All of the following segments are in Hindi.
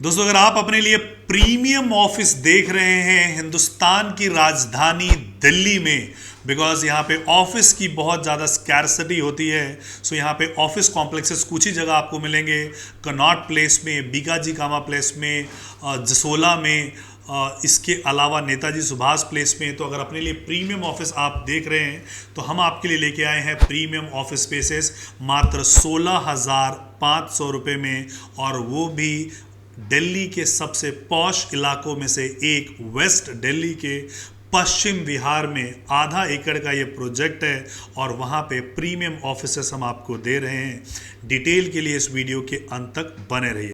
दोस्तों, अगर आप अपने लिए प्रीमियम ऑफिस देख रहे हैं हिंदुस्तान की राजधानी दिल्ली में, बिकॉज यहाँ पे ऑफिस की बहुत ज़्यादा स्कैरसिटी होती है। सो यहाँ पे ऑफिस कॉम्प्लेक्सेस कुछ ही जगह आपको मिलेंगे, कनॉट प्लेस में, बीकाजी कामा प्लेस में, जसोला में, इसके अलावा नेताजी सुभाष प्लेस में। तो अगर अपने लिए प्रीमियम ऑफिस आप देख रहे हैं तो हम आपके लिए लेके आए हैं प्रीमियम ऑफिस स्पेसेस मात्र 16,500 रुपये में, और वो भी दिल्ली के सबसे पॉश इलाकों में से एक वेस्ट दिल्ली के पश्चिम विहार में आधा एकड़ का ये प्रोजेक्ट है, और वहाँ पे प्रीमियम ऑफिसेस हम आपको दे रहे हैं। डिटेल के लिए इस वीडियो के अंत तक बने रहिए।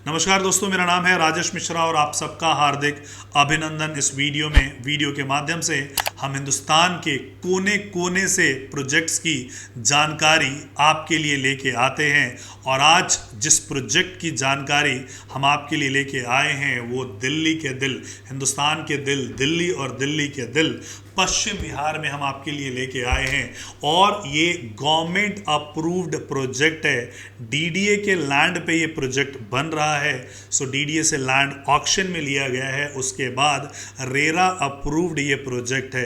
नमस्कार दोस्तों, मेरा नाम है राजेश मिश्रा और आप सबका हार्दिक अभिनंदन। इस वीडियो के माध्यम से हम हिंदुस्तान के कोने कोने से प्रोजेक्ट्स की जानकारी आपके लिए लेके आते हैं, और आज जिस प्रोजेक्ट की जानकारी हम आपके लिए लेके आए हैं वो दिल्ली के दिल, हिंदुस्तान के दिल दिल्ली और दिल्ली के दिल पश्चिम बिहार में हम आपके लिए लेके आए हैं। और ये गवर्नमेंट अप्रूव्ड प्रोजेक्ट है, डीडीए के लैंड पे ये प्रोजेक्ट बन रहा है। सो डीडीए से लैंड ऑक्शन में लिया गया है, उसके बाद रेरा अप्रूव्ड ये प्रोजेक्ट है।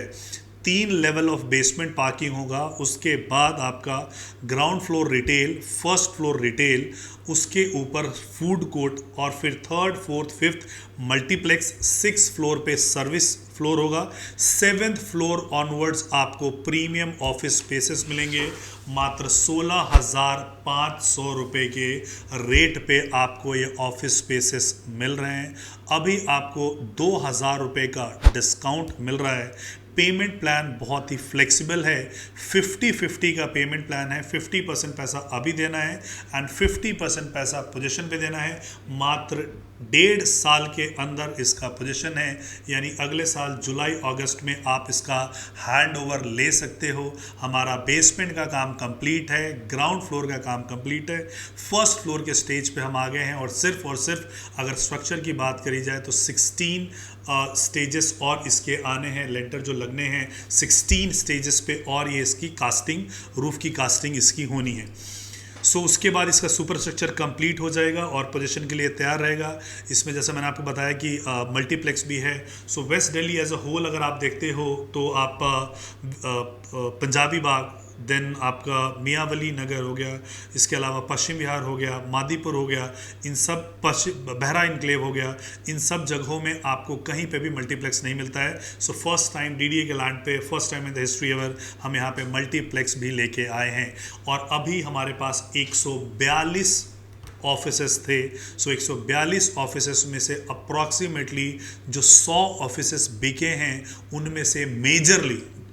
3 लेवल ऑफ बेसमेंट पार्किंग होगा, उसके बाद आपका ground floor retail, first floor retail, उसके ऊपर फूड कोर्ट, और फिर 3rd, 4th, 5th multiplex, 6th floor पे सर्विस फ्लोर होगा। 7th फ्लोर ऑनवर्ड्स आपको प्रीमियम ऑफिस स्पेसेस मिलेंगे। मात्र 16,500 रुपये के रेट पे आपको ये ऑफिस स्पेसेस मिल रहे हैं। अभी आपको 2,000 रुपये का डिस्काउंट मिल रहा है। पेमेंट प्लान बहुत ही फ्लेक्सिबल है, 50-50 का पेमेंट प्लान है। 50% पैसा अभी देना है एंड 50% पैसा पोजीशन पे देना है। मात्र 1.5 साल के अंदर इसका पोजीशन है, यानी अगले साल जुलाई अगस्त में आप इसका हैंड ओवर ले सकते हो। हमारा बेसमेंट का काम कंप्लीट है, ग्राउंड फ्लोर का काम कंप्लीट है, फर्स्ट फ्लोर के स्टेज पे हम आ गए हैं, और सिर्फ अगर स्ट्रक्चर की बात करी जाए तो 16 स्टेजेस और इसके आने हैं, लेंटर जो लगने हैं 16 स्टेजेस पे, और ये इसकी कास्टिंग, रूफ की कास्टिंग इसकी होनी है। सो उसके बाद इसका सुपर स्ट्रक्चर कंप्लीट हो जाएगा और पोजीशन के लिए तैयार रहेगा। इसमें जैसे मैंने आपको बताया कि मल्टीप्लेक्स भी है। So west Delhi as a whole अगर आप देखते हो तो आप पंजाबी बाग, देन आपका मियाँवली नगर हो गया, इसके अलावा पश्चिम विहार हो गया, मादीपुर हो गया, इन सब बहरा इनक्लेव हो गया, इन सब जगहों में आपको कहीं पे भी मल्टीप्लेक्स नहीं मिलता है। सो फर्स्ट टाइम डीडीए के लैंड पे, first time in the history ever हम यहाँ पे मल्टीप्लेक्स भी लेके आए हैं। और अभी हमारे पास 142 ऑफिसेस थे। सो 142 ऑफिसेस में से अप्रॉक्सीमेटली जो 100 ऑफिसेस बिके हैं, उनमें से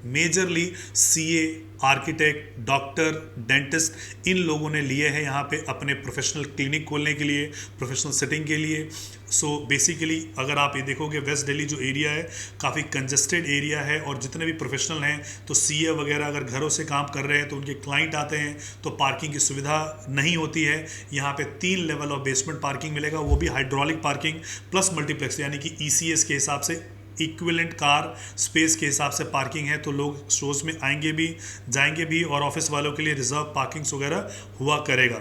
majorly CA, architect, doctor, dentist, इन लोगों ने लिए हैं यहाँ पे अपने प्रोफेशनल क्लिनिक खोलने के लिए, प्रोफेशनल सेटिंग के लिए। सो बेसिकली अगर आप ये देखोगे, वेस्ट दिल्ली जो एरिया है काफ़ी कंजेस्टेड एरिया है, और जितने भी प्रोफेशनल हैं तो सीए वगैरह अगर घरों से काम कर रहे हैं तो उनके क्लाइंट आते हैं तो पार्किंग की सुविधा नहीं होती है। यहाँ पे 3 लेवल ऑफ बेसमेंट पार्किंग मिलेगा, वो भी हाइड्रोलिक पार्किंग प्लस मल्टीप्लेक्स, यानी कि ईसीएस के हिसाब से, इक्विवेलेंट कार स्पेस के हिसाब से पार्किंग है। तो लोग स्टोर्स में आएंगे भी, जाएंगे भी, और ऑफिस वालों के लिए रिजर्व पार्किंग्स वगैरह हुआ करेगा।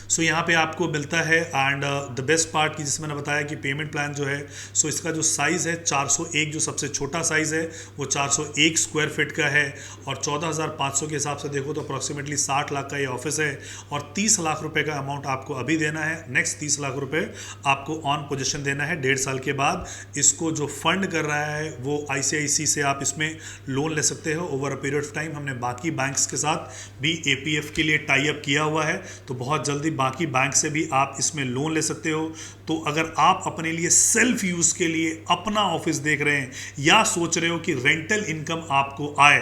सो यहाँ पे आपको मिलता है। एंड द बेस्ट पार्ट की जिसमें मैंने बताया कि पेमेंट प्लान जो है, सो इसका जो साइज़ है 401, जो सबसे छोटा साइज़ है वो 401 स्क्वायर फीट का है, और 14,500 के हिसाब से देखो तो अप्रॉक्सीमेटली 60 लाख का ये ऑफिस है, और 30 लाख रुपए का अमाउंट आपको अभी देना है। नेक्स्ट 30 लाख रुपए आपको ऑन पोजीशन देना है 1.5 साल के बाद। इसको जो फंड कर रहा है वो आईसीआईसी से आप इसमें लोन ले सकते हो over a period of time. हमने बाकी बैंक्स के साथ भी एपीएफ के लिए टाई अप किया हुआ है, तो बहुत जल्दी बाकी बैंक से भी आप इसमें लोन ले सकते हो। तो अगर आप अपने लिए सेल्फ यूज के लिए अपना ऑफिस देख रहे हैं, या सोच रहे हो कि रेंटल इनकम आपको आए,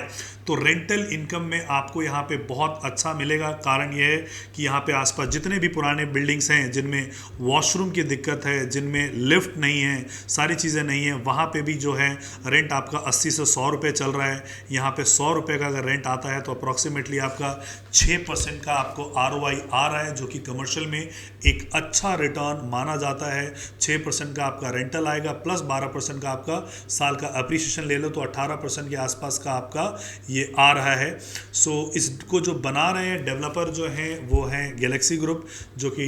तो रेंटल इनकम में आपको यहाँ पे बहुत अच्छा मिलेगा। कारण यह है कि यहाँ पे आसपास जितने भी पुराने बिल्डिंग्स हैं जिनमें वॉशरूम की दिक्कत है, जिनमें लिफ्ट नहीं है, सारी चीज़ें नहीं हैं, वहाँ पे भी जो है रेंट आपका 80 से 100 रुपये चल रहा है। यहाँ पे 100 रुपये का अगर रेंट आता है तो अप्रॉक्सीमेटली आपका 6% का आपको ROI आ रहा है, जो कि कमर्शियल में एक अच्छा रिटर्न माना जाता है। 6% का आपका रेंटल आएगा, प्लस 12% का आपका साल का अप्रिसिएशन ले लो तो 18% के आसपास का आपका ये आ रहा है। सो इसको जो बना रहे हैं डेवलपर जो हैं वो हैं गैलेक्सी ग्रुप, जो कि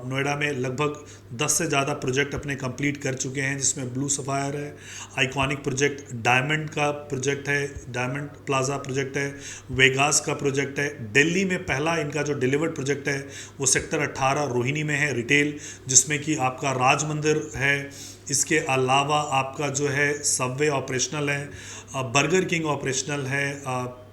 नोएडा में लगभग 10 से ज़्यादा प्रोजेक्ट अपने कंप्लीट कर चुके हैं, जिसमें ब्लू सफ़ायर है, आइकॉनिक प्रोजेक्ट डायमंड का प्रोजेक्ट है, डायमंड प्लाजा प्रोजेक्ट है, वेगास का प्रोजेक्ट है। दिल्ली में पहला इनका जो डिलीवर्ड प्रोजेक्ट है वो सेक्टर 18 रोहिणी में है, रिटेल, जिसमें कि आपका राज मंदिर है। इसके अलावा आपका जो है सबवे ऑपरेशनल है, बर्गर किंग ऑपरेशनल है,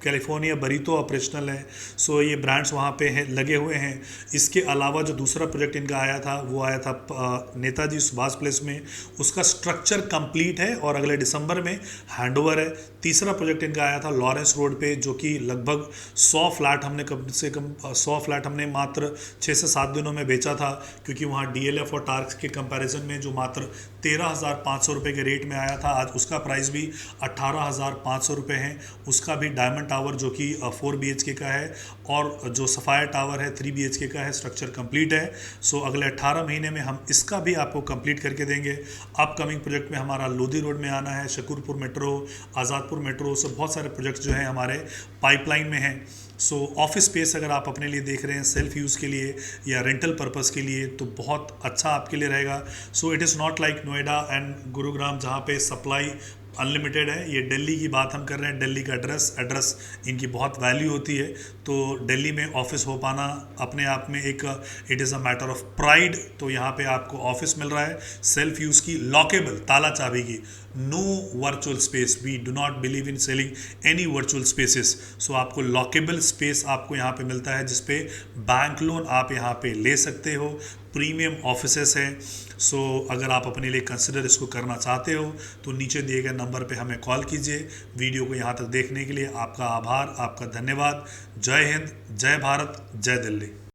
कैलिफोर्निया बरीतो ऑपरेशनल है। सो ये ब्रांड्स वहाँ पे हैं, लगे हुए हैं। इसके अलावा जो दूसरा प्रोजेक्ट इनका आया था वो आया था नेताजी सुभाष प्लेस में, उसका स्ट्रक्चर कंप्लीट है और अगले दिसंबर में हैंडओवर है। तीसरा प्रोजेक्ट इनका आया था लॉरेंस रोड पे, जो कि लगभग 100 फ्लैट हमने कम से कम 100 फ्लैट हमने मात्र 6 से 7 दिनों में बेचा था, क्योंकि वहाँ डीएलएफ और टार्क्स के कंपैरिजन में जो मात्र 13,500 रुपये के रेट में आया था, आज उसका प्राइस भी 18,500 रुपये है। उसका भी डायमंड टावर जो कि 4 BHK का है, और जो सफ़ायर टावर है 3 BHK का है, स्ट्रक्चर कंप्लीट है। सो अगले 18 महीने में हम इसका भी आपको कंप्लीट करके देंगे। अपकमिंग प्रोजेक्ट में हमारा लोधी रोड में आना है, शकूरपुर मेट्रो, आज़ादपुर मेट्रो, सब बहुत सारे प्रोजेक्ट्स जो हैं हमारे पाइपलाइन में हैं। सो ऑफिस स्पेस अगर आप अपने लिए देख रहे हैं सेल्फ यूज़ के लिए या रेंटल पर्पस के लिए, तो बहुत अच्छा आपके लिए रहेगा। So it is not like Noida and Gurugram जहाँ पे सप्लाई अनलिमिटेड है। ये दिल्ली की बात हम कर रहे हैं, दिल्ली का एड्रेस इनकी बहुत वैल्यू होती है। तो दिल्ली में ऑफिस हो पाना अपने आप में एक it is a matter of pride. तो यहाँ पे आपको ऑफिस मिल रहा है सेल्फ यूज़ की, लॉकेबल, ताला चाबी की, no virtual space. We do not believe in selling any virtual spaces. So आपको लॉकेबल स्पेस आपको यहाँ पे मिलता है, जिसपे बैंक लोन आप यहाँ पे ले सकते हो। प्रीमियम ऑफिसेस हैं। सो अगर आप अपने लिए कंसिडर इसको करना चाहते हो तो नीचे दिए गए नंबर पे हमें कॉल कीजिए। वीडियो को यहाँ तक देखने के लिए आपका आभार, आपका धन्यवाद। जय हिंद, जय भारत, जय दिल्ली।